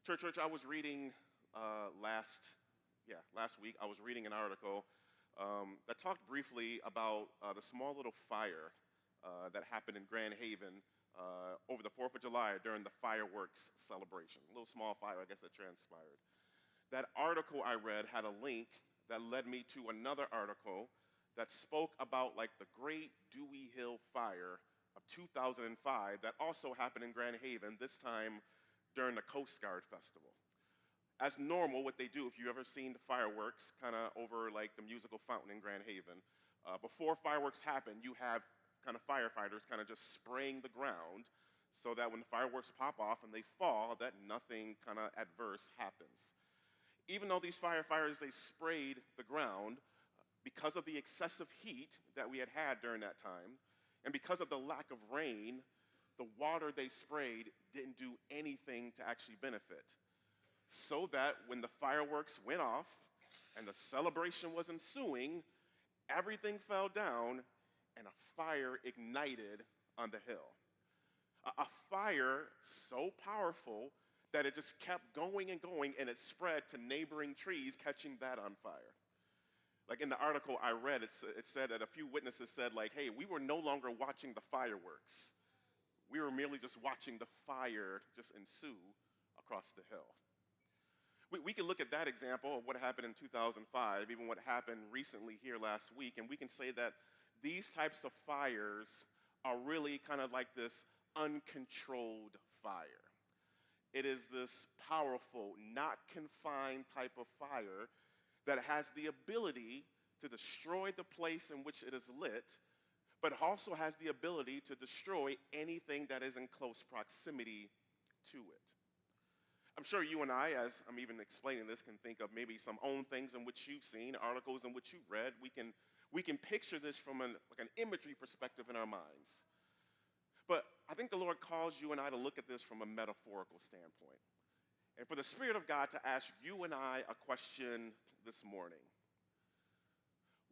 Church, I was reading last week, I was reading an article that talked briefly about the small little fire that happened in Grand Haven over the 4th of July during the fireworks celebration. A little small fire, I guess, that transpired. That article I read had a link that led me to another article that spoke about like the Great Dewey Hill Fire of 2005 that also happened in Grand Haven, this time during the Coast Guard Festival. As normal, what they do, if you've ever seen the fireworks kind of over like the musical fountain in Grand Haven, before fireworks happen, you have kind of firefighters kind of just spraying the ground so that when the fireworks pop off and they fall, that nothing kind of adverse happens. Even though these firefighters, they sprayed the ground, because of the excessive heat that we had had during that time, and because of the lack of rain, the water they sprayed didn't do anything to actually benefit. So that when the fireworks went off and the celebration was ensuing, everything fell down and a fire ignited on the hill. A fire so powerful that it just kept going and going, and it spread to neighboring trees, catching that on fire. Like in the article I read, it said that a few witnesses said like, hey, we were no longer watching the fireworks. We were merely just watching the fire just ensue across the hill. We can look at that example of what happened in 2005, even what happened recently here last week, and we can say that these types of fires are really kind of like this uncontrolled fire. It is this powerful, not confined type of fire that has the ability to destroy the place in which it is lit, but also has the ability to destroy anything that is in close proximity to it. I'm sure you and I, as I'm even explaining this, can think of maybe some own things in which you've seen, articles in which you've read. We can picture this from an imagery perspective in our minds. But I think the Lord calls you and I to look at this from a metaphorical standpoint. And for the Spirit of God to ask you and I a question this morning.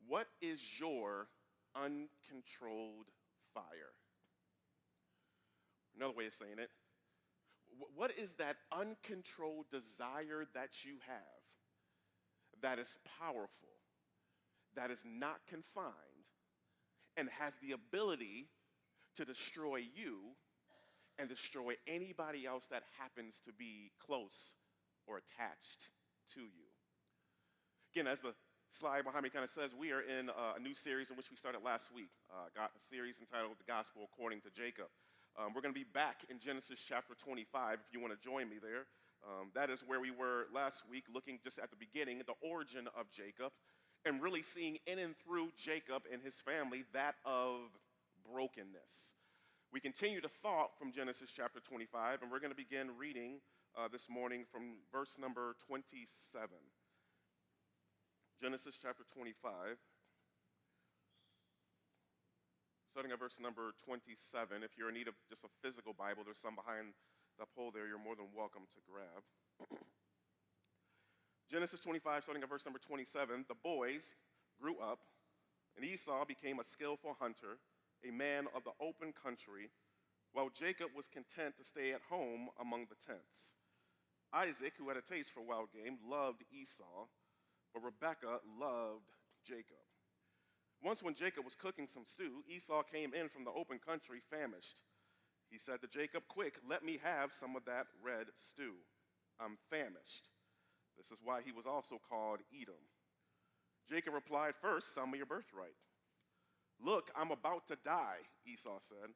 What is your uncontrolled fire? Another way of saying it, what is that uncontrolled desire that you have that is powerful, that is not confined, and has the ability to destroy you and destroy anybody else that happens to be close or attached to you? Again, as the slide behind me kind of says, we are in a new series in which we started last week, a series entitled The Gospel According to Jacob. We're going to be back in Genesis chapter 25, if you want to join me there. That is where we were last week, looking just at the beginning, at the origin of Jacob, and really seeing in and through Jacob and his family that of brokenness. We continue the thought from Genesis chapter 25, and we're going to begin reading this morning from verse number 27. Genesis chapter 25, starting at verse number 27. If you're in need of just a physical Bible, there's some behind the pole there you're more than welcome to grab. Genesis 25, starting at verse number 27, the boys grew up, and Esau became a skillful hunter, a man of the open country, while Jacob was content to stay at home among the tents. Isaac, who had a taste for wild game, loved Esau, but Rebekah loved Jacob. Once when Jacob was cooking some stew, Esau came in from the open country famished. He said to Jacob, "Quick, let me have some of that red stew. I'm famished." This is why he was also called Edom. Jacob replied, "First, sell me your birthright." "Look, I'm about to die," Esau said.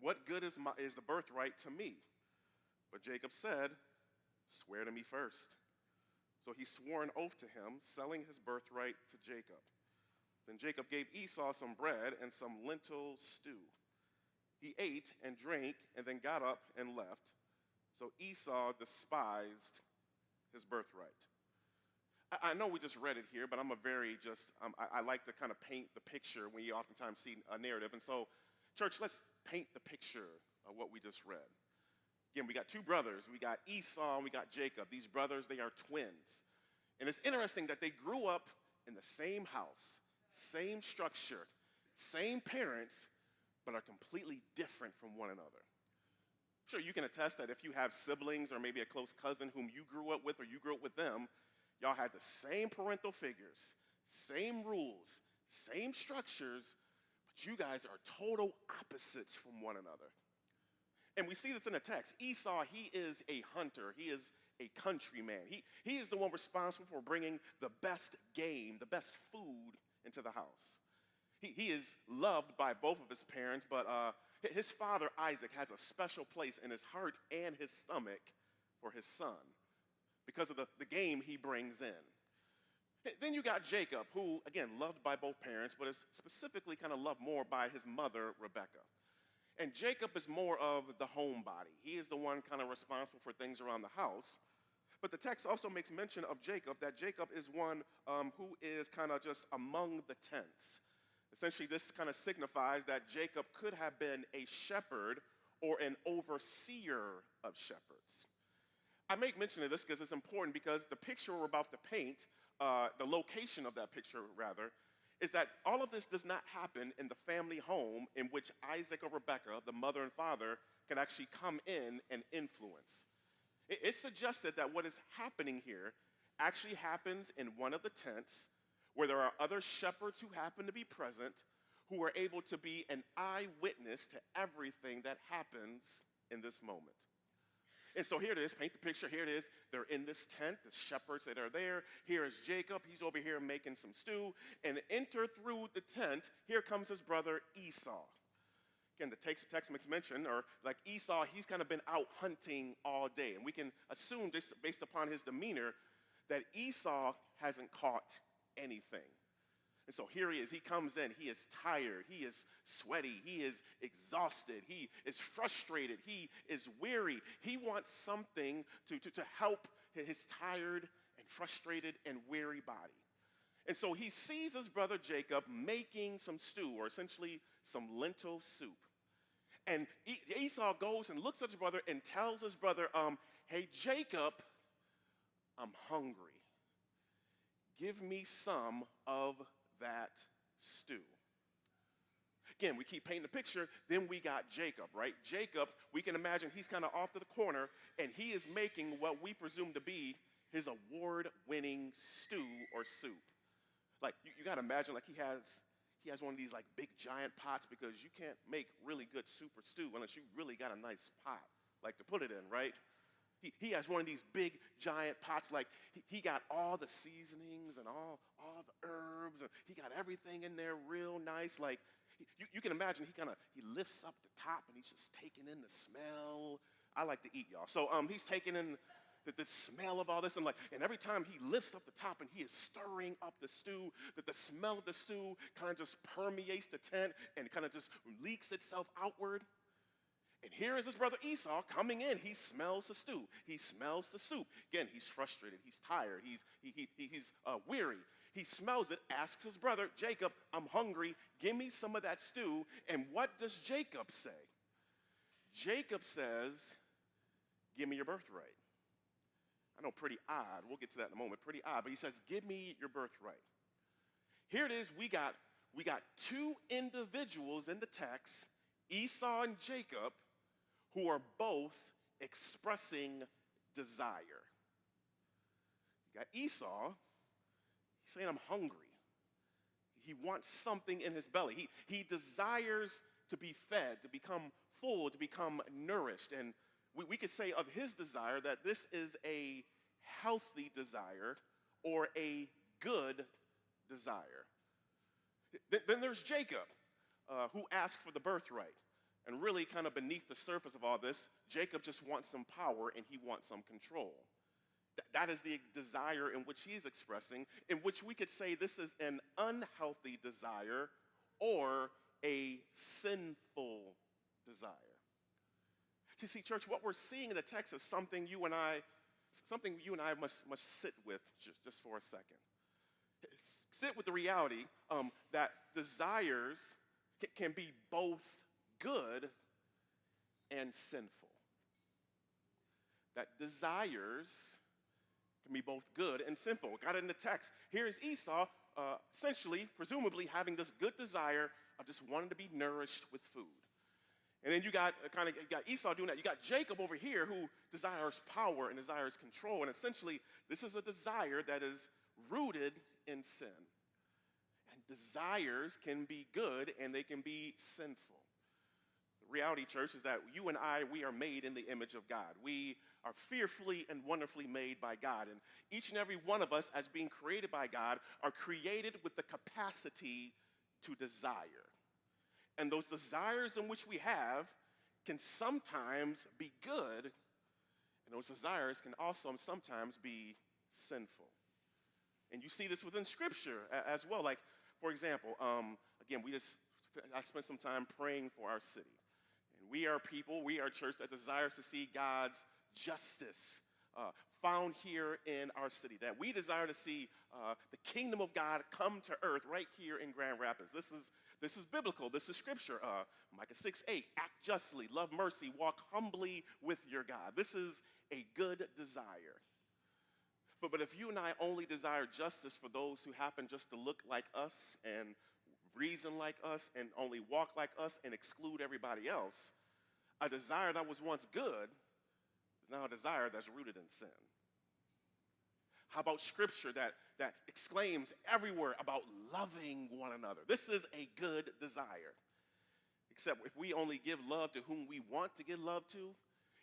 "What good is the birthright to me?" But Jacob said, "Swear to me first." So he swore an oath to him, selling his birthright to Jacob. Then Jacob gave Esau some bread and some lentil stew. He ate and drank and then got up and left. So Esau despised his birthright. I know we just read it here, but I like to kind of paint the picture when you oftentimes see a narrative. And so, church, let's paint the picture of what we just read. Again, we got two brothers. We got Esau and we got Jacob. These brothers, they are twins. And it's interesting that they grew up in the same house, same structure, same parents, but are completely different from one another. Sure, you can attest that if you have siblings or maybe a close cousin whom you grew up with or you grew up with them, y'all had the same parental figures, same rules, same structures, but you guys are total opposites from one another. And we see this in the text. Esau, he is a hunter. He is a countryman. He is the one responsible for bringing the best game, the best food into the house. He is loved by both of his parents, but his father, Isaac, has a special place in his heart and his stomach for his son because of the game he brings in. Then you got Jacob, who, again, loved by both parents, but is specifically kind of loved more by his mother, Rebecca. And Jacob is more of the homebody. He is the one kind of responsible for things around the house. But the text also makes mention of Jacob, that Jacob is one who is kind of just among the tents. Essentially, this kind of signifies that Jacob could have been a shepherd or an overseer of shepherds. I make mention of this because it's important, because the picture we're about to paint, the location of that picture, rather, is that all of this does not happen in the family home in which Isaac or Rebekah, the mother and father, can actually come in and influence. It's suggested that what is happening here actually happens in one of the tents where there are other shepherds who happen to be present, who are able to be an eyewitness to everything that happens in this moment. And so here it is, paint the picture, here it is. They're in this tent, the shepherds that are there. Here is Jacob, he's over here making some stew. And enter through the tent, here comes his brother Esau. Again, the text makes mention, or like Esau, he's kind of been out hunting all day. And we can assume, just based upon his demeanor, that Esau hasn't caught anything. And so here he is, he comes in, he is tired, he is sweaty, he is exhausted, he is frustrated, he is weary. He wants something to help his tired and frustrated and weary body. And so he sees his brother Jacob making some stew, or essentially some lentil soup. And Esau goes and looks at his brother and tells his brother, hey, Jacob, I'm hungry. Give me some of that stew. Again, we keep painting the picture, then we got Jacob, right? Jacob, we can imagine he's kind of off to the corner, and he is making what we presume to be his award-winning stew or soup. Like, you got to imagine, like, he has one of these, like, big giant pots, because you can't make really good soup or stew unless you really got a nice pot, like, to put it in, right? He has one of these big giant pots, like he got all the seasonings and all the herbs, and he got everything in there real nice. Like you can imagine, he lifts up the top and he's just taking in the smell. I like to eat, y'all. So he's taking in the smell of all this, and every time he lifts up the top and he is stirring up the stew, that the smell of the stew kind of just permeates the tent and kind of just leaks itself outward. And here is his brother Esau coming in. He smells the stew. He smells the soup. Again, he's frustrated. He's tired. He's weary. He smells it, asks his brother, Jacob, I'm hungry. Give me some of that stew. And what does Jacob say? Jacob says, give me your birthright. I know, pretty odd. We'll get to that in a moment. Pretty odd. But he says, give me your birthright. Here it is. We got two individuals in the text, Esau and Jacob, who are both expressing desire. You got Esau, he's saying, I'm hungry. He wants something in his belly. He desires to be fed, to become full, to become nourished. And we could say of his desire that this is a healthy desire or a good desire. Then there's Jacob, who asked for the birthright. And really, kind of beneath the surface of all this, Jacob just wants some power and he wants some control. That is the desire in which he's expressing, in which we could say this is an unhealthy desire or a sinful desire. See, church, what we're seeing in the text is something you and I must sit with just for a second. Sit with the reality that desires can be both good and sinful. That desires can be both good and sinful. Got it in the text. Here is Esau, essentially, presumably, having this good desire of just wanting to be nourished with food. And then you got you got Esau doing that. You got Jacob over here who desires power and desires control. And essentially, this is a desire that is rooted in sin. And desires can be good and they can be sinful. The reality, church, is that you and I, we are made in the image of God. We are fearfully and wonderfully made by God. And each and every one of us, as being created by God, are created with the capacity to desire. And those desires in which we have can sometimes be good, and those desires can also sometimes be sinful. And you see this within Scripture as well. Like, for example, again, I spent some time praying for our city. And we are people, we are a church that desires to see God's justice found here in our city. That we desire to see the kingdom of God come to earth right here in Grand Rapids. This is biblical. This is Scripture. Micah 6:8, act justly, love mercy, walk humbly with your God. This is a good desire. But if you and I only desire justice for those who happen just to look like us and reason like us and only walk like us and exclude everybody else, a desire that was once good is now a desire that's rooted in sin. How about Scripture that exclaims everywhere about loving one another? This is a good desire. Except if we only give love to whom we want to give love to,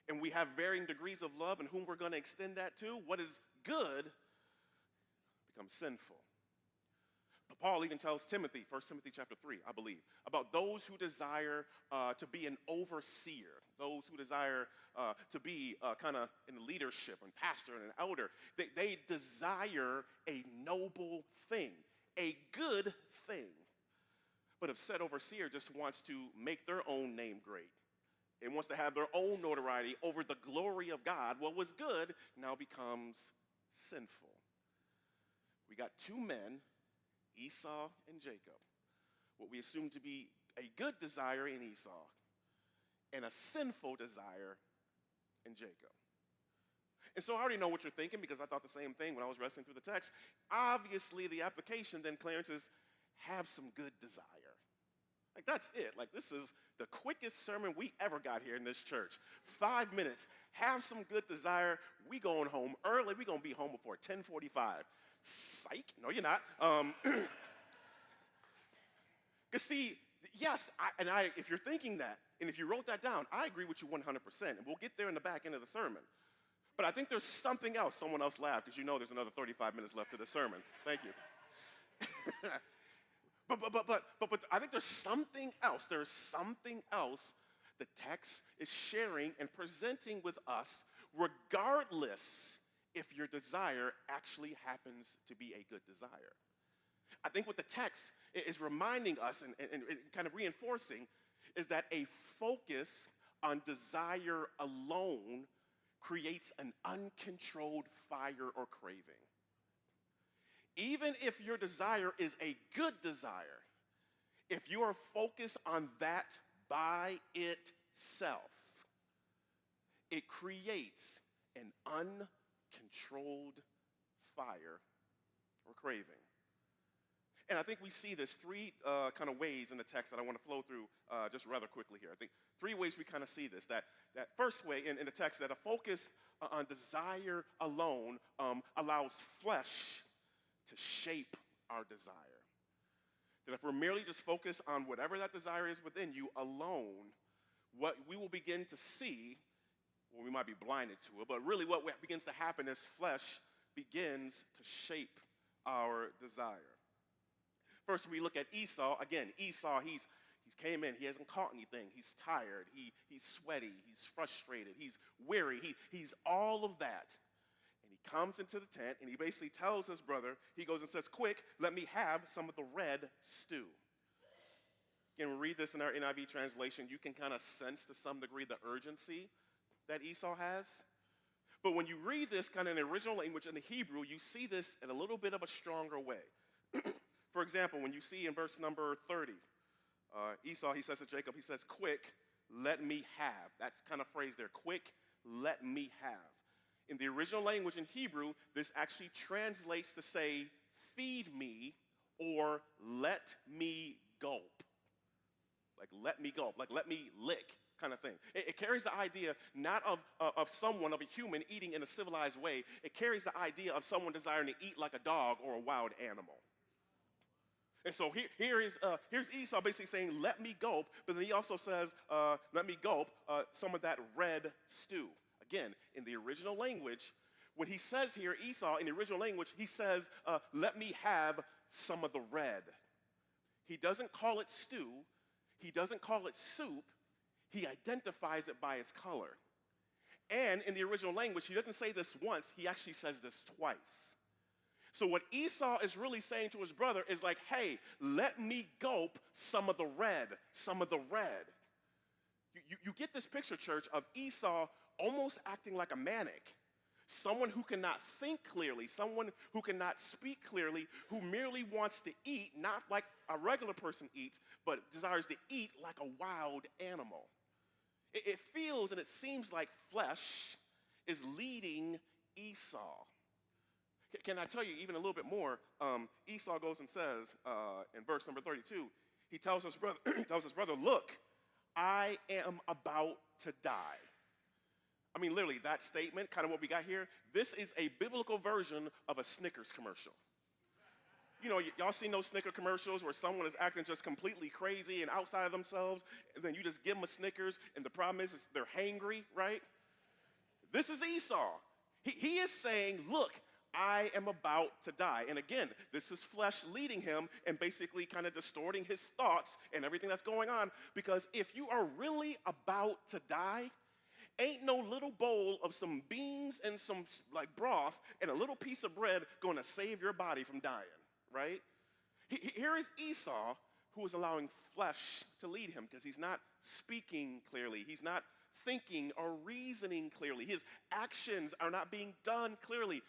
and we have varying degrees of love and whom we're going to extend that to, what is good becomes sinful. But Paul even tells Timothy, 1 Timothy chapter 3, I believe, about those who desire to be an overseer, those who desire to be kind of in leadership and pastor and an elder. They desire a noble thing, a good thing. But if said overseer just wants to make their own name great, it wants to have their own notoriety over the glory of God, what was good now becomes sinful. We got two men, Esau and Jacob. What we assume to be a good desire in Esau and a sinful desire in Jacob. And so I already know what you're thinking because I thought the same thing when I was wrestling through the text. Obviously, the application then, Clarence, is have some good desire. Like, that's it. Like, this is the quickest sermon we ever got here in this church. 5 minutes. Have some good desire. We going home early. We going to be home before 10:45. Psych. No, you're not. Because see, yes, if you're thinking that, and if you wrote that down, I agree with you 100%. And we'll get there in the back end of the sermon. But I think there's something else. Someone else laughed because you know there's another 35 minutes left of the sermon. Thank you. But I think there's something else. There's something else the text is sharing and presenting with us, regardless if your desire actually happens to be a good desire. I think what the text is reminding us and kind of reinforcing is that a focus on desire alone creates an uncontrolled fire or craving. Even if your desire is a good desire, if you are focused on that by itself, it creates an uncontrolled fire or craving. And I think we see this three kind of ways in the text that I want to flow through just rather quickly here. I think three ways we kind of see this. That first way in the text, that a focus on desire alone allows flesh to shape our desire. That if we're merely just focused on whatever that desire is within you alone, what we will begin to see, well, we might be blinded to it, but really what begins to happen is flesh begins to shape our desire. First, we look at Esau. Again, Esau, he's came in. He hasn't caught anything. He's tired. He's sweaty. He's frustrated. He's weary. He's all of that. And he comes into the tent, and he basically tells his brother, he goes and says, quick, let me have some of the red stew. Again, we read this in our NIV translation. You can kind of sense to some degree the urgency that Esau has. But when you read this kind of in the original language in the Hebrew, you see this in a little bit of a stronger way. For example, when you see in verse number 30, Esau, he says to Jacob, he says, quick, let me have. That's kind of phrase there, quick, let me have. In the original language in Hebrew, this actually translates to say, feed me or let me gulp. Like, let me gulp, like, let me lick kind of thing. It carries the idea not of someone, of a human eating in a civilized way. It carries the idea of someone desiring to eat like a dog or a wild animal. And so here's Esau basically saying, let me gulp, but then he also says, let me gulp some of that red stew. Again, in the original language, when he says here, Esau, in the original language, he says, let me have some of the red. He doesn't call it stew. He doesn't call it soup. He identifies it by its color. And in the original language, he doesn't say this once. He actually says this twice. So what Esau is really saying to his brother is like, hey, let me gulp some of the red, some of the red. You get this picture, church, of Esau almost acting like a manic. Someone who cannot think clearly, someone who cannot speak clearly, who merely wants to eat, not like a regular person eats, but desires to eat like a wild animal. It feels and it seems like flesh is leading Esau. Can I tell you even a little bit more? Esau goes and says in verse number 32, he tells his brother, look, I am about to die. I mean, literally, that statement, kind of what we got here, this is a biblical version of a Snickers commercial. You know, y'all seen those Snickers commercials where someone is acting just completely crazy and outside of themselves, and then you just give them a Snickers, and the problem is they're hangry, right? This is Esau. He is saying, look, I am about to die. And again, this is flesh leading him and basically kind of distorting his thoughts and everything that's going on, because if you are really about to die, ain't no little bowl of some beans and some like broth and a little piece of bread going to save your body from dying, right? Here is Esau, who is allowing flesh to lead him because he's not speaking clearly. He's not thinking or reasoning clearly. His actions are not being done clearly.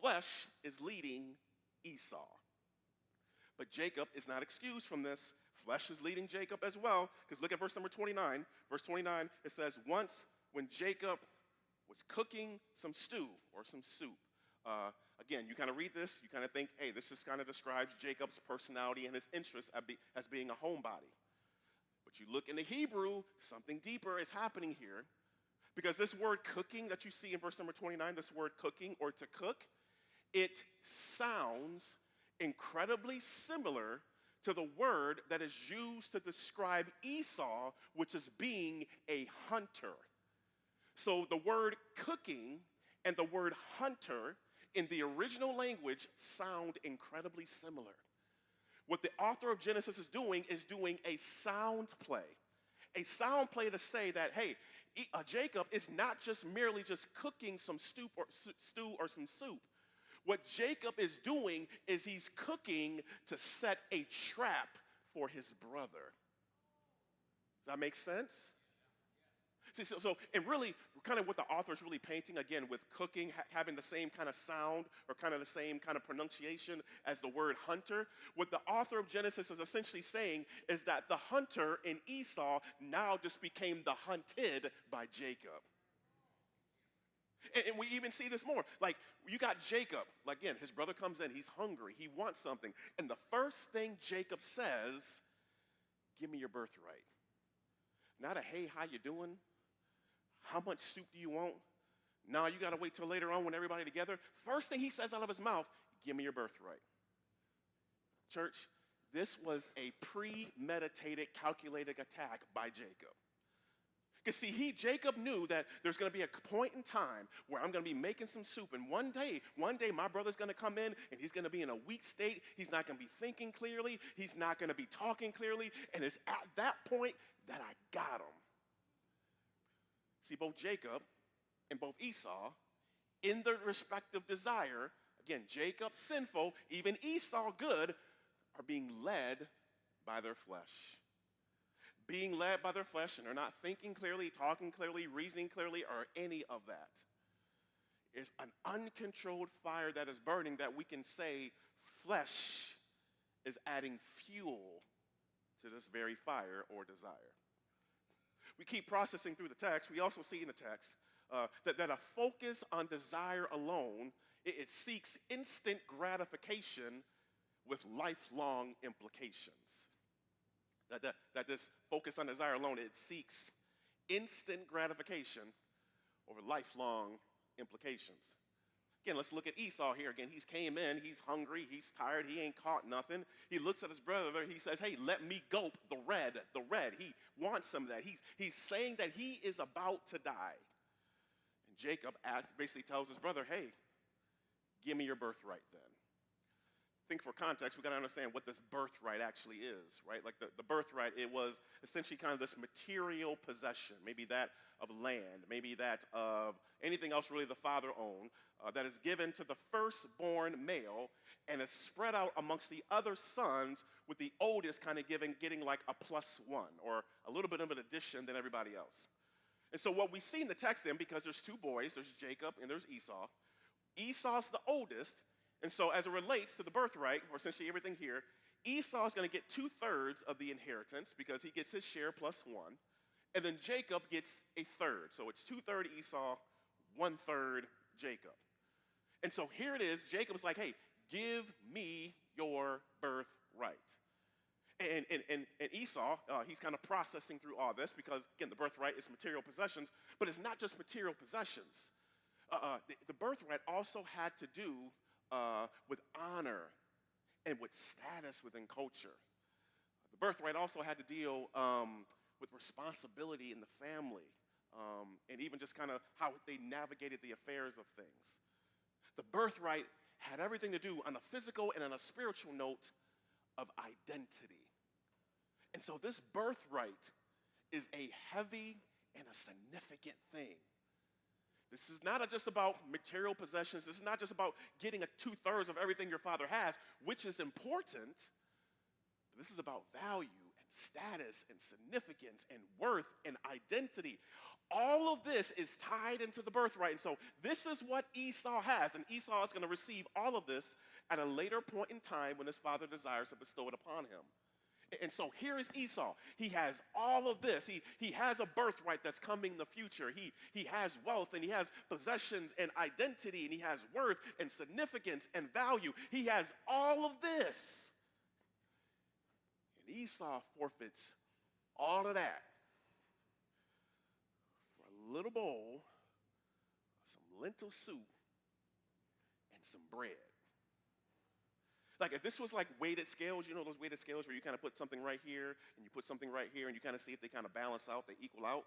Flesh is leading Esau. But Jacob is not excused from this. Flesh is leading Jacob as well, because look at verse number 29. Verse 29, it says, once when Jacob was cooking some stew or some soup. Again, you kind of read this, you kind of think, hey, this just kind of describes Jacob's personality and his interests as being a homebody. But you look in the Hebrew, something deeper is happening here. Because this word cooking that you see in verse number 29, this word cooking or to cook, it sounds incredibly similar to the word that is used to describe Esau, which is being a hunter. So the word cooking and the word hunter in the original language sound incredibly similar. What the author of Genesis is doing a sound play. A sound play to say that, hey, Jacob is not just merely just cooking some stew or some soup. What Jacob is doing is he's cooking to set a trap for his brother. Does that make sense? See, so and really, kind of what the author is really painting, again, with cooking, having the same kind of sound or kind of the same kind of pronunciation as the word hunter, what the author of Genesis is essentially saying is that the hunter in Esau now just became the hunted by Jacob. And we even see this more. Like, you got Jacob. Like, again, his brother comes in. He's hungry. He wants something. And the first thing Jacob says, give me your birthright. Not a, hey, how you doing? How much soup do you want? No, you got to wait till later on when everybody together. First thing he says out of his mouth, give me your birthright. Church, this was a premeditated, calculated attack by Jacob. Because see, Jacob knew that there's going to be a point in time where I'm going to be making some soup, and one day my brother's going to come in, and he's going to be in a weak state. He's not going to be thinking clearly. He's not going to be talking clearly, and it's at that point that I got him. See, both Jacob and both Esau, in their respective desire, again, Jacob sinful, even Esau good, are being led by their flesh. Being led by their flesh, and they're not thinking clearly, talking clearly, reasoning clearly, or any of that. It's an uncontrolled fire that is burning that we can say flesh is adding fuel to this very fire or desire. We keep processing through the text. We also see in the text that a focus on desire alone, it seeks instant gratification with lifelong implications. That this focus on desire alone, it seeks instant gratification over lifelong implications. Again, let's look at Esau here. Again, he's came in, he's hungry, he's tired, he ain't caught nothing. He looks at his brother, he says, hey, let me gulp the red, the red. He wants some of that. He's saying that he is about to die. And Jacob basically tells his brother, hey, give me your birthright then. I think for context, we got to understand what this birthright actually is, right? Like the birthright, it was essentially kind of this material possession, maybe that of land, maybe that of anything else really the father owned, that is given to the firstborn male and is spread out amongst the other sons, with the oldest kind of getting like a +1 or a little bit of an addition than everybody else. And so what we see in the text then, because there's two boys, there's Jacob and there's Esau. Esau's the oldest, and so as it relates to the birthright, or essentially everything here, Esau's going to get 2/3 of the inheritance because he gets his share +1, and then Jacob gets 1/3. So it's 2/3 Esau, 1/3 Jacob. And so here it is, Jacob's like, hey, give me your birthright. And Esau, he's kind of processing through all this because, again, the birthright is material possessions, but it's not just material possessions. The birthright also had to do with honor and with status within culture. The birthright also had to deal with responsibility in the family, and even just kind of how they navigated the affairs of things. The birthright had everything to do on a physical and on a spiritual note of identity. And so this birthright is a heavy and a significant thing. This is not just about material possessions. This is not just about getting 2/3 of everything your father has, which is important. But this is about value and status and significance and worth and identity. All of this is tied into the birthright. And so this is what Esau has. And Esau is going to receive all of this at a later point in time when his father desires to bestow it upon him. And so here is Esau. He has all of this. He has a birthright that's coming in the future. He has wealth, and he has possessions and identity, and he has worth and significance and value. He has all of this. And Esau forfeits all of that for a little bowl of some lentil soup and some bread. Like if this was like weighted scales, you know those weighted scales where you kind of put something right here and you put something right here and you kind of see if they kind of balance out, they equal out.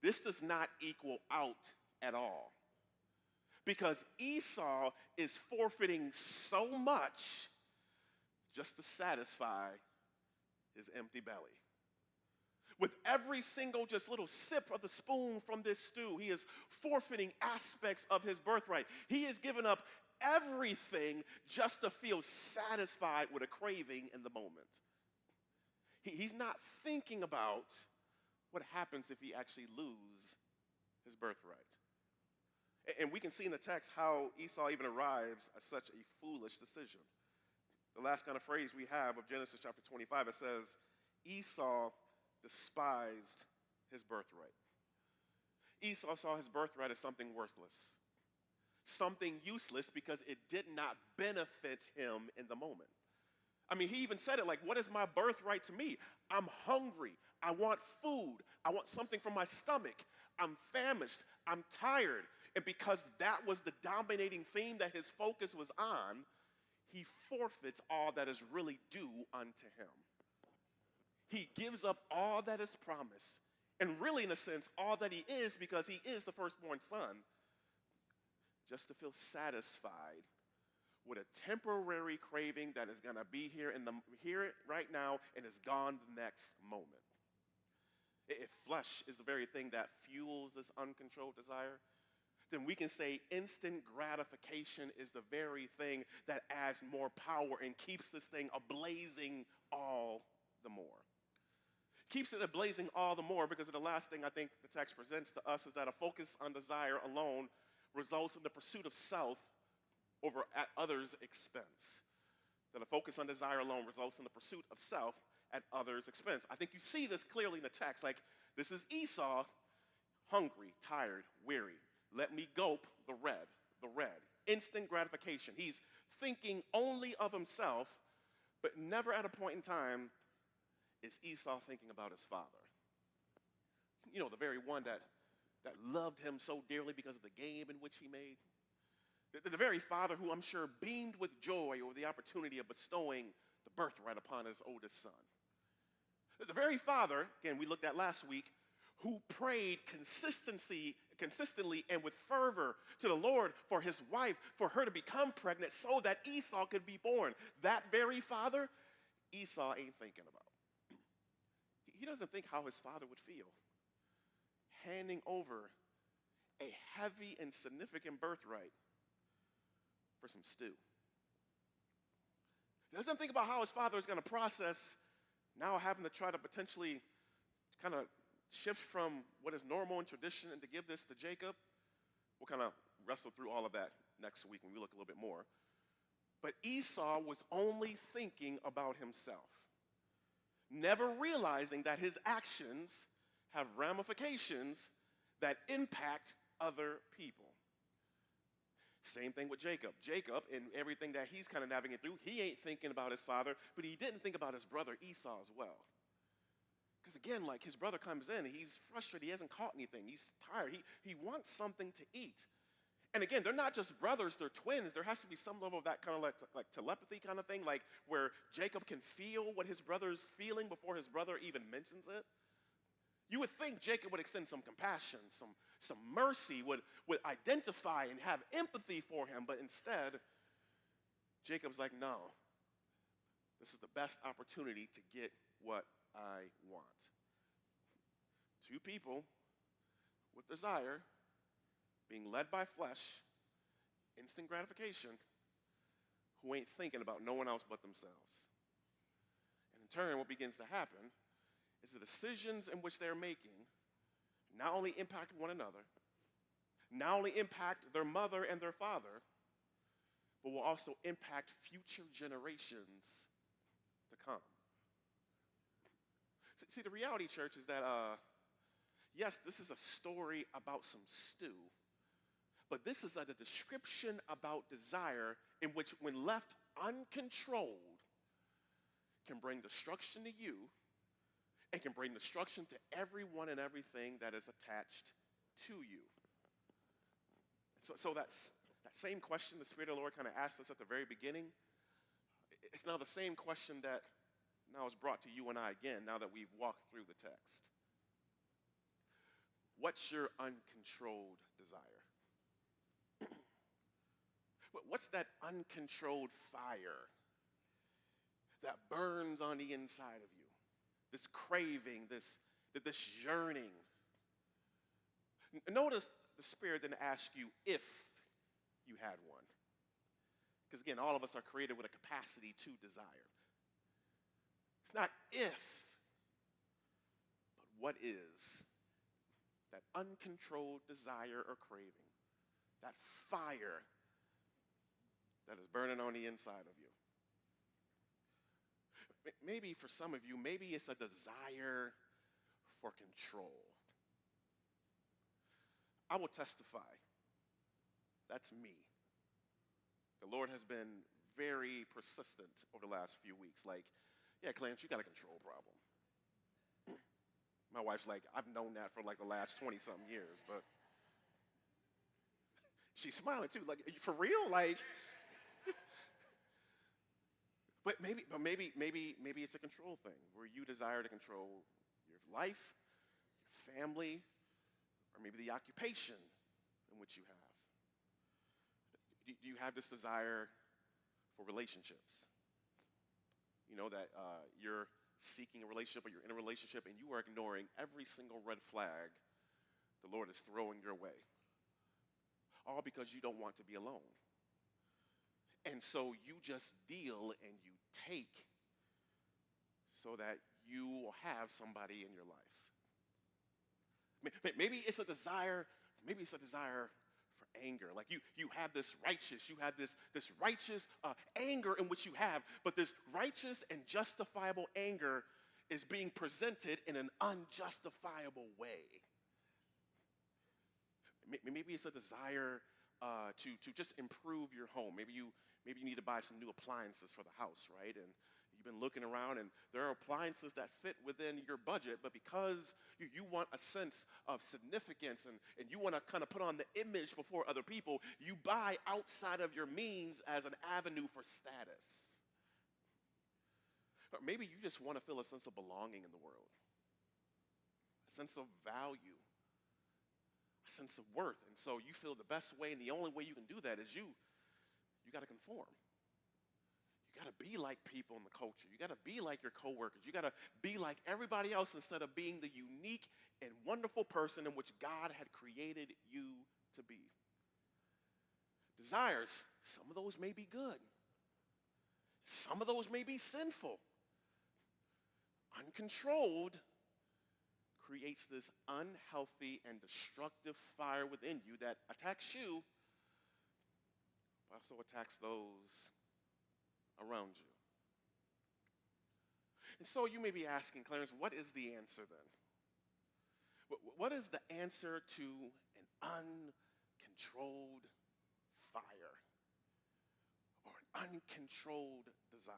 This does not equal out at all. Because Esau is forfeiting so much just to satisfy his empty belly. With every single just little sip of the spoon from this stew, he is forfeiting aspects of his birthright. He has given up everything just to feel satisfied with a craving in the moment. He's not thinking about what happens if he actually loses his birthright. And we can see in the text how Esau even arrives at such a foolish decision. The last kind of phrase we have of Genesis chapter 25, it says, Esau despised his birthright. Esau saw his birthright as something worthless, something useless because it did not benefit him in the moment. I mean, he even said it like, what is my birthright to me? I'm hungry. I want food. I want something for my stomach. I'm famished. I'm tired. And because that was the dominating theme that his focus was on, he forfeits all that is really due unto him. He gives up all that is promised, and really, in a sense, all that he is, because he is the firstborn son, just to feel satisfied with a temporary craving that is going to be here right now and is gone the next moment. If flesh is the very thing that fuels this uncontrolled desire, then we can say instant gratification is the very thing that adds more power and keeps this thing ablazing all the more. Keeps it ablazing all the more because the last thing I think the text presents to us is that a focus on desire alone results in the pursuit of self over at others' expense. That a focus on desire alone results in the pursuit of self at others' expense. I think you see this clearly in the text. Like, this is Esau, hungry, tired, weary. Let me gulp the red. Instant gratification. He's thinking only of himself, but never at a point in time is Esau thinking about his father. the very one that loved him so dearly because of the game in which he made. The very father who I'm sure beamed with joy over the opportunity of bestowing the birthright upon his oldest son. The very father, again, we looked at last week, who prayed consistently and with fervor to the Lord for his wife, for her to become pregnant so that Esau could be born. That very father, Esau ain't thinking about. He doesn't think how his father would feel handing over a heavy and significant birthright for some stew. He doesn't think about how his father is going to process now having to try to potentially kind of shift from what is normal and tradition and to give this to Jacob. We'll kind of wrestle through all of that next week when we look a little bit more. But Esau was only thinking about himself, never realizing that his actions have ramifications that impact other people. Same thing with Jacob. Jacob, in everything that he's kind of navigating through, he ain't thinking about his father, but he didn't think about his brother Esau as well. Because again, like his brother comes in, he's frustrated, he hasn't caught anything, he's tired, he wants something to eat. And again, they're not just brothers, they're twins. There has to be some level of that kind of like telepathy kind of thing, like where Jacob can feel what his brother's feeling before his brother even mentions it. You would think Jacob would extend some compassion, some mercy, would identify and have empathy for him, but instead, Jacob's like, no, this is the best opportunity to get what I want. Two people with desire, being led by flesh, instant gratification, who ain't thinking about no one else but themselves. And in turn, what begins to happen is the decisions in which they're making not only impact one another, not only impact their mother and their father, but will also impact future generations to come. See, the reality, church, is that, yes, this is a story about some stew, but this is a description about desire in which, when left uncontrolled, can bring destruction to you and can bring destruction to everyone and everything that is attached to you. So that same question the Spirit of the Lord kind of asked us at the very beginning, it's now the same question that now is brought to you and I again, now that we've walked through the text. What's your uncontrolled desire? What's that uncontrolled fire that burns on the inside of you? This craving, this yearning. Notice the Spirit didn't ask you if you had one. Because again, all of us are created with a capacity to desire. It's not if, but what is that uncontrolled desire or craving, that fire that is burning on the inside of you. Maybe for some of you, maybe it's a desire for control. I will testify, that's me. The Lord has been very persistent over the last few weeks. Like, yeah, Clarence, you got a control problem. My wife's like, I've known that for like the last 20-something years, but she's smiling too. Like, for real? Like, but maybe it's a control thing where you desire to control your life, your family, or maybe the occupation in which you have. Do you have this desire for relationships? You know that you're seeking a relationship or you're in a relationship and you are ignoring every single red flag the Lord is throwing your way. All because you don't want to be alone. And so you just deal and you take so that you will have somebody in your life. Maybe it's a desire for anger. Like you have this righteous anger in which you have, but this righteous and justifiable anger is being presented in an unjustifiable way. Maybe it's a desire to just improve your home. Maybe you need to buy some new appliances for the house, right? And You've been looking around and there are appliances that fit within your budget, but because you want a sense of significance and you want to kind of put on the image before other people, you buy outside of your means as an avenue for status. Or maybe you just want to feel a sense of belonging in the world, a sense of value, a sense of worth. And so you feel the best way, and the only way you can do that is you got to conform. You got to be like people in the culture. You got to be like your coworkers. You got to be like everybody else instead of being the unique and wonderful person in which God had created you to be. Desires, some of those may be good. Some of those may be sinful. Uncontrolled creates this unhealthy and destructive fire within you that attacks you, but also attacks those around you. And so you may be asking, Clarence, what is the answer then? What is the answer to an uncontrolled fire or an uncontrolled desire?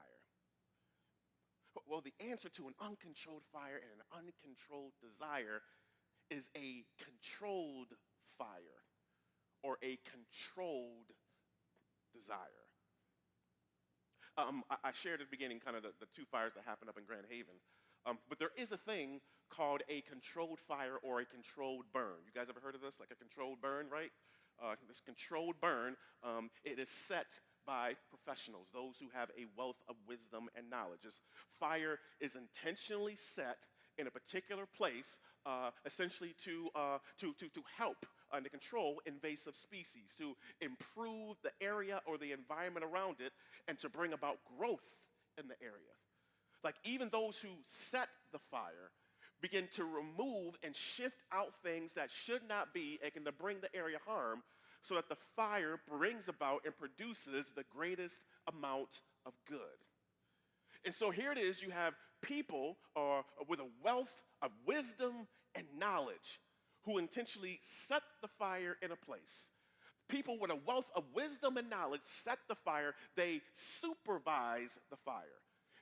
Well, the answer to an uncontrolled fire and an uncontrolled desire is a controlled fire or a controlled desire. I shared at the beginning kind of the two fires that happened up in Grand Haven. But there is a thing called a controlled fire or a controlled burn. You guys ever heard of this? Like a controlled burn, right? This controlled burn, it is set by professionals, those who have a wealth of wisdom and knowledge. This fire is intentionally set in a particular place, essentially to help and to control invasive species, to improve the area or the environment around it, and to bring about growth in the area. Like even those who set the fire begin to remove and shift out things that should not be and to bring the area harm, so that the fire brings about and produces the greatest amount of good. And so here it is, you have people with a wealth of wisdom and knowledge who intentionally set the fire in a place. People with a wealth of wisdom and knowledge set the fire, they supervise the fire.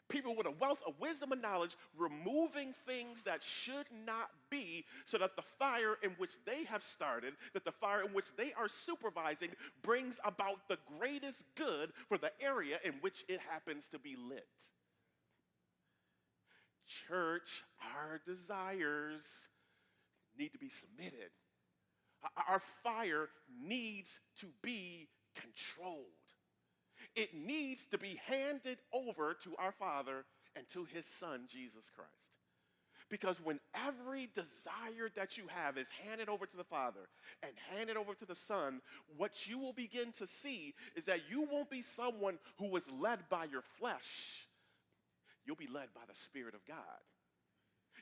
People with a wealth of wisdom and knowledge removing things that should not be, so that the fire in which they have started, that the fire in which they are supervising, brings about the greatest good for the area in which it happens to be lit. Church, our desires need to be submitted. Our fire needs to be controlled. It needs to be handed over to our Father and to his Son, Jesus Christ. Because when every desire that you have is handed over to the Father and handed over to the Son, what you will begin to see is that you won't be someone who is led by your flesh. You'll be led by the Spirit of God.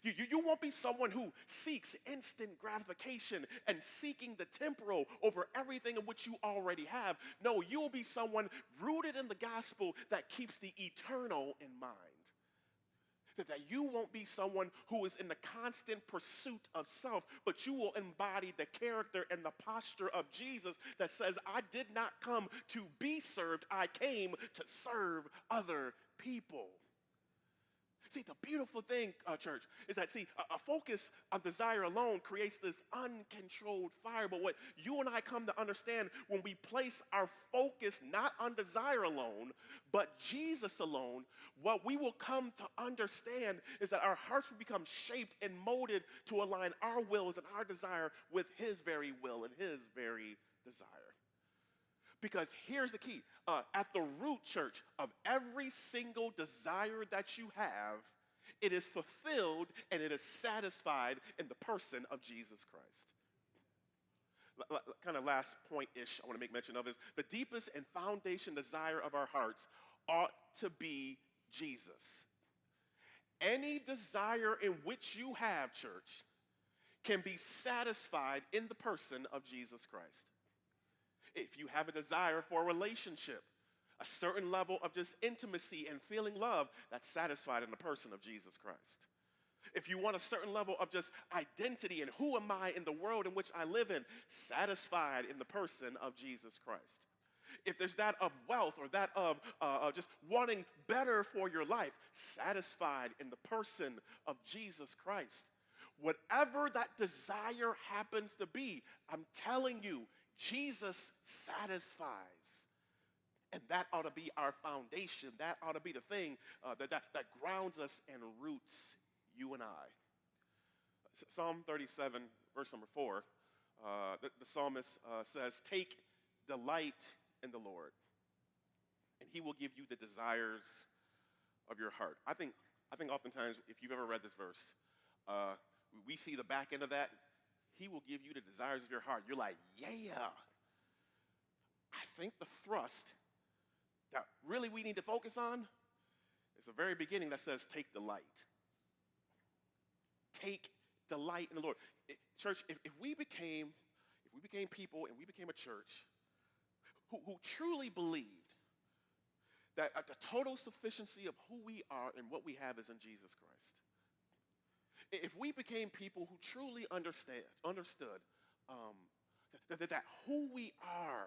You won't be someone who seeks instant gratification and seeking the temporal over everything in which you already have. No, you will be someone rooted in the gospel that keeps the eternal in mind. That you won't be someone who is in the constant pursuit of self, but you will embody the character and the posture of Jesus that says, I did not come to be served, I came to serve other people. See, the beautiful thing, church, is that, a focus on desire alone creates this uncontrolled fire. But what you and I come to understand when we place our focus not on desire alone, but Jesus alone, what we will come to understand is that our hearts will become shaped and molded to align our wills and our desire with his very will and his very desire. Because here's the key. At the root, church, of every single desire that you have, it is fulfilled and it is satisfied in the person of Jesus Christ. Kind of last point-ish I want to make mention of is the deepest and foundation desire of our hearts ought to be Jesus. Any desire in which you have, church, can be satisfied in the person of Jesus Christ. If you have a desire for a relationship, a certain level of just intimacy and feeling love, that's satisfied in the person of Jesus Christ. If you want a certain level of just identity and who am I in the world in which I live in, satisfied in the person of Jesus Christ. if there's that of wealth or that of just wanting better for your life, satisfied in the person of Jesus Christ. Whatever that desire happens to be, I'm telling you, Jesus satisfies. And that ought to be our foundation. That ought to be the thing that grounds us and roots you and I. Psalm 37, verse number 4, the psalmist says, "Take delight in the Lord, and he will give you the desires of your heart." I think oftentimes, if you've ever read this verse, we see the back end of that. He will give you the desires of your heart. You're like, yeah. I think the thrust that really we need to focus on is the very beginning that says, take delight. Take delight in the Lord. Church, if we became people and we became a church who truly believed that the total sufficiency of who we are and what we have is in Jesus Christ. If we became people who truly understood that who we are,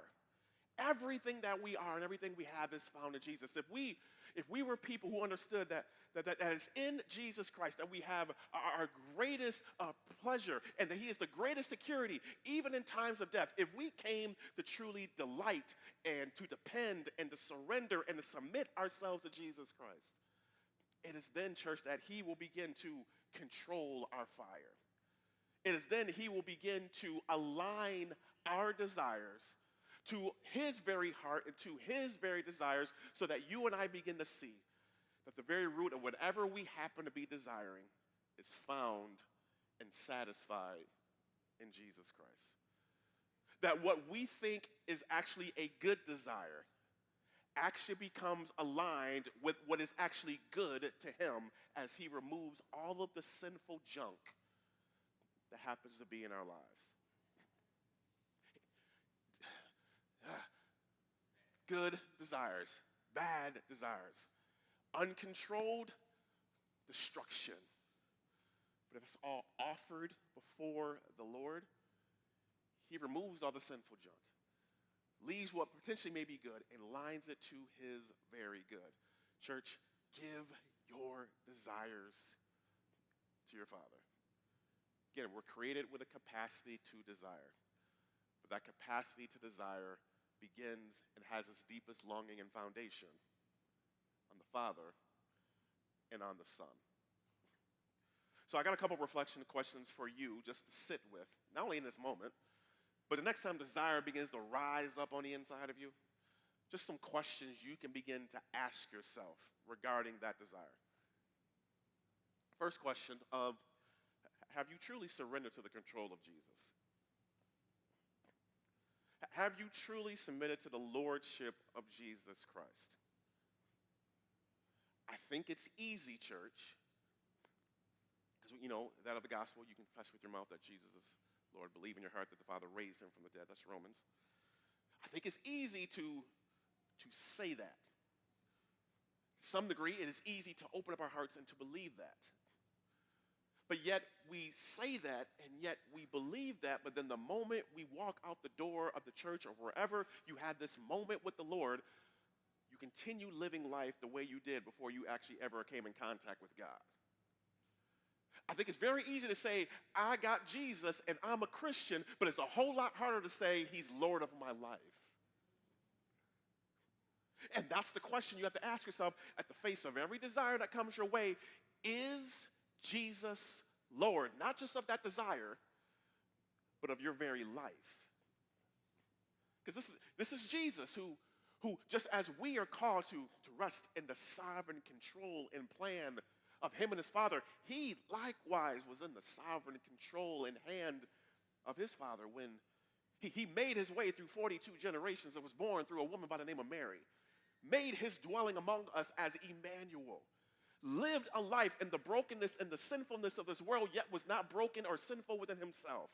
everything that we are and everything we have is found in Jesus. If we were people who understood that is in Jesus Christ, that we have our greatest pleasure and that he is the greatest security, even in times of death, if we came to truly delight and to depend and to surrender and to submit ourselves to Jesus Christ, it is then, church, that he will begin to control our fire. It is then he will begin to align our desires to his very heart and to his very desires, so that you and I begin to see that the very root of whatever we happen to be desiring is found and satisfied in Jesus Christ. That what we think is actually a good desire actually becomes aligned with what is actually good to him as he removes all of the sinful junk that happens to be in our lives. Good desires, bad desires, uncontrolled destruction. But if it's all offered before the Lord, he removes all the sinful junk, leaves what potentially may be good, and lines it to his very good. Church, give your desires to your Father. Again, we're created with a capacity to desire. But that capacity to desire begins and has its deepest longing and foundation on the Father and on the Son. So I got a couple reflection questions for you just to sit with, not only in this moment, but the next time desire begins to rise up on the inside of you, just some questions you can begin to ask yourself regarding that desire. First question of, have you truly surrendered to the control of Jesus? Have you truly submitted to the lordship of Jesus Christ? I think it's easy, church, because, that of the gospel, you confess with your mouth that Jesus is Lord, believe in your heart that the Father raised him from the dead. That's Romans. I think it's easy to say that. To some degree, it is easy to open up our hearts and to believe that. But yet we say that, and yet we believe that, but then the moment we walk out the door of the church or wherever you had this moment with the Lord, you continue living life the way you did before you actually ever came in contact with God. I think it's very easy to say, I got Jesus and I'm a Christian, but it's a whole lot harder to say he's Lord of my life. And that's the question you have to ask yourself at the face of every desire that comes your way. Is Jesus Lord? Not just of that desire, but of your very life. Because this is Jesus who just as we are called to rest in the sovereign control and plan of him and his Father, he likewise was in the sovereign control and hand of his Father when he made his way through 42 generations and was born through a woman by the name of Mary, made his dwelling among us as Emmanuel, lived a life in the brokenness and the sinfulness of this world, yet was not broken or sinful within himself,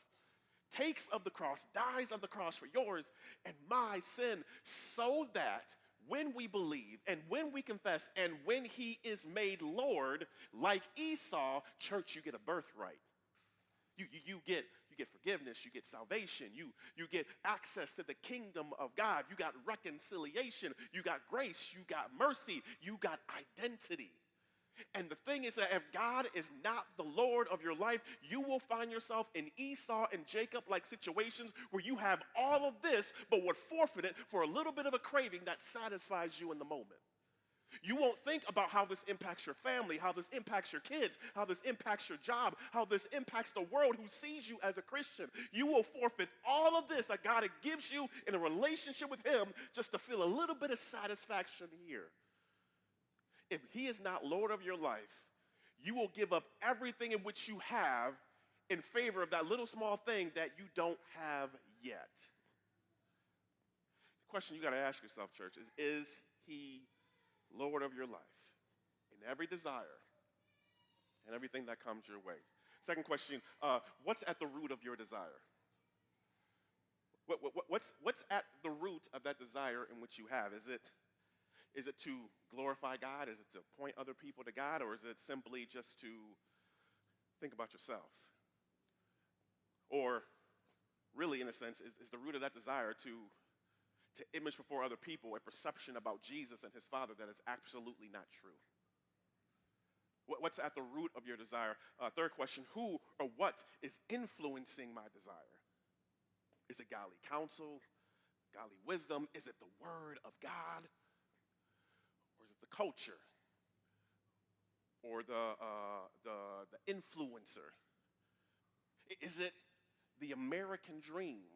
takes of the cross, dies on the cross for yours and my sin, so that when we believe and when we confess and when he is made Lord, like Esau, church, you get a birthright. You get get forgiveness, you get salvation, you get access to the kingdom of God, you got reconciliation, you got grace, you got mercy, you got identity. And the thing is that if God is not the Lord of your life, you will find yourself in Esau and Jacob like situations where you have all of this, but would forfeit it for a little bit of a craving that satisfies you in the moment. You won't think about how this impacts your family, how this impacts your kids, how this impacts your job, how this impacts the world who sees you as a Christian. You will forfeit all of this that God gives you in a relationship with him just to feel a little bit of satisfaction here. If he is not Lord of your life, you will give up everything in which you have in favor of that little small thing that you don't have yet. The question you got to ask yourself, church, is he Lord of your life in every desire and everything that comes your way? Second question, what's at the root of your desire? What's at the root of that desire in which you have? Is it to glorify God? Is it to point other people to God? Or is it simply just to think about yourself? Or really, in a sense, is the root of that desire to image before other people a perception about Jesus and his Father that is absolutely not true? What's at the root of your desire? Third question, who or what is influencing my desire? Is it godly counsel, godly wisdom? Is it the word of God? Or is it the culture? Or the influencer? Is it the American dream?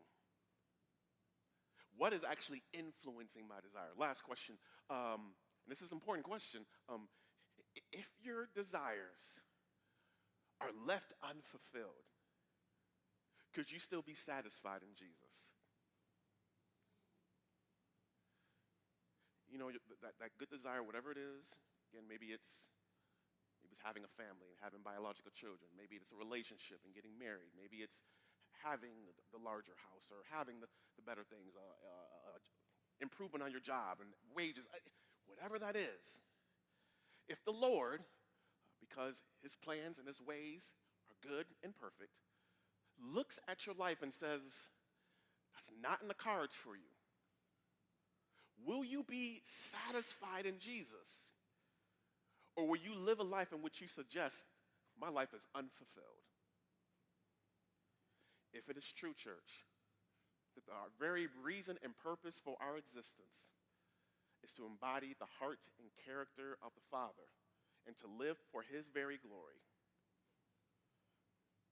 What is actually influencing my desire? Last question, and this is an important question. If your desires are left unfulfilled, could you still be satisfied in Jesus? You know, that good desire, whatever it is, again, maybe it's having a family and having biological children. Maybe it's a relationship and getting married. Maybe it's having the larger house or having the better things, improvement on your job and wages, whatever that is. If the Lord, because his plans and his ways are good and perfect, looks at your life and says, that's not in the cards for you, will you be satisfied in Jesus? Or will you live a life in which you suggest, my life is unfulfilled? If it is true, church, that our very reason and purpose for our existence is to embody the heart and character of the Father and to live for his very glory,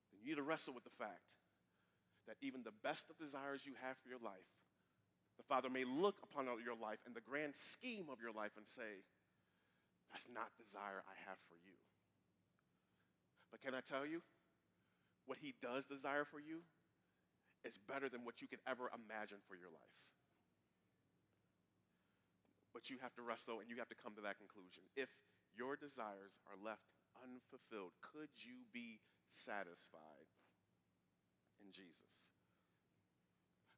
then you need to wrestle with the fact that even the best of desires you have for your life, the Father may look upon your life and the grand scheme of your life and say, that's not the desire I have for you. But can I tell you, what he does desire for you is better than what you could ever imagine for your life. But you have to wrestle and you have to come to that conclusion. If your desires are left unfulfilled, could you be satisfied in Jesus?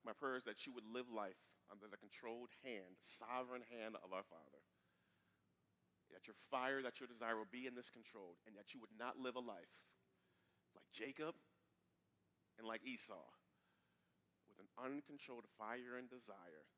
My prayer is that you would live life under the controlled hand, sovereign hand of our Father. That your fire, that your desire will be in this control, and that you would not live a life like Jacob and like Esau with an uncontrolled fire and desire